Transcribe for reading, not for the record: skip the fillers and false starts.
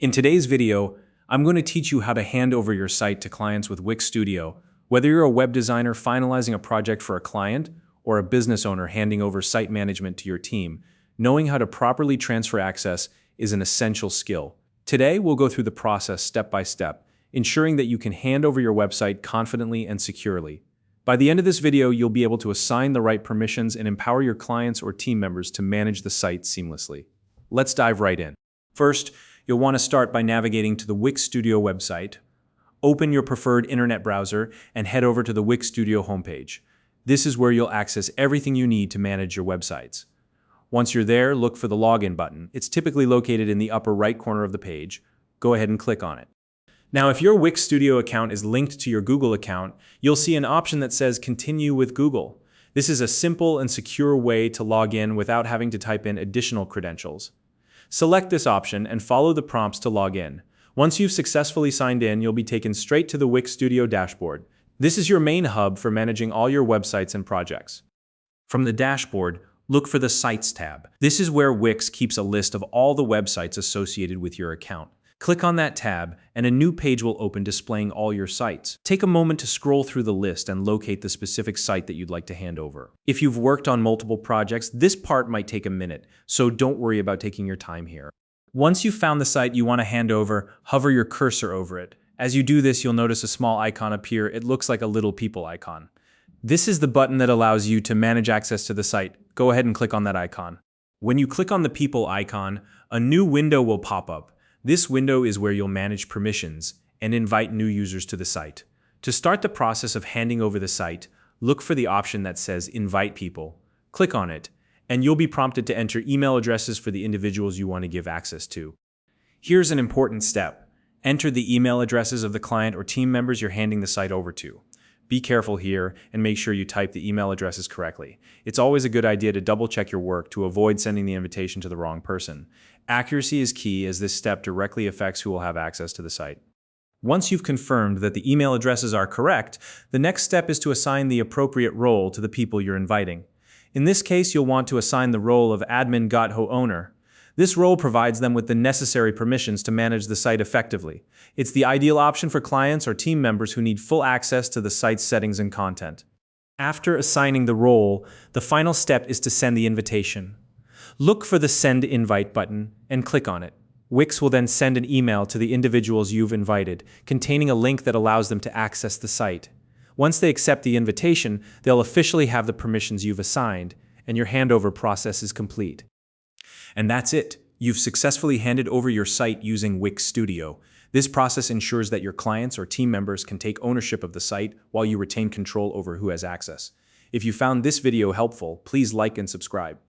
In today's video, I'm going to teach you how to hand over your site to clients with Wix Studio. Whether you're a web designer finalizing a project for a client or a business owner handing over site management to your team, knowing how to properly transfer access is an essential skill. Today, we'll go through the process step by step, ensuring that you can hand over your website confidently and securely. By the end of this video, you'll be able to assign the right permissions and empower your clients or team members to manage the site seamlessly. Let's dive right in. First, you'll want to start by navigating to the Wix Studio website. Open your preferred internet browser and head over to the Wix Studio homepage. This is where you'll access everything you need to manage your websites. Once you're there, look for the login button. It's typically located in the upper right corner of the page. Go ahead and click on it. Now, if your Wix Studio account is linked to your Google account, you'll see an option that says Continue with Google. This is a simple and secure way to log in without having to type in additional credentials. Select this option and follow the prompts to log in. Once you've successfully signed in, you'll be taken straight to the Wix Studio dashboard. This is your main hub for managing all your websites and projects. From the dashboard, look for the Sites tab. This is where Wix keeps a list of all the websites associated with your account. Click on that tab, and a new page will open displaying all your sites. Take a moment to scroll through the list and locate the specific site that you'd like to hand over. If you've worked on multiple projects, this part might take a minute, so don't worry about taking your time here. Once you've found the site you want to hand over, hover your cursor over it. As you do this, you'll notice a small icon appear. It looks like a little people icon. This is the button that allows you to manage access to the site. Go ahead and click on that icon. When you click on the people icon, a new window will pop up. This window is where you'll manage permissions and invite new users to the site. To start the process of handing over the site, look for the option that says Invite People. Click on it, and you'll be prompted to enter email addresses for the individuals you want to give access to. Here's an important step. Enter the email addresses of the client or team members you're handing the site over to. Be careful here and make sure you type the email addresses correctly. It's always a good idea to double-check your work to avoid sending the invitation to the wrong person. Accuracy is key, as this step directly affects who will have access to the site. Once you've confirmed that the email addresses are correct, the next step is to assign the appropriate role to the people you're inviting. In this case, you'll want to assign the role of admin.ho owner. This role provides them with the necessary permissions to manage the site effectively. It's the ideal option for clients or team members who need full access to the site's settings and content. After assigning the role, the final step is to send the invitation. Look for the Send Invite button and click on it. Wix will then send an email to the individuals you've invited, containing a link that allows them to access the site. Once they accept the invitation, they'll officially have the permissions you've assigned, and your handover process is complete. And that's it. You've successfully handed over your site using Wix Studio. This process ensures that your clients or team members can take ownership of the site while you retain control over who has access. If you found this video helpful, please like and subscribe.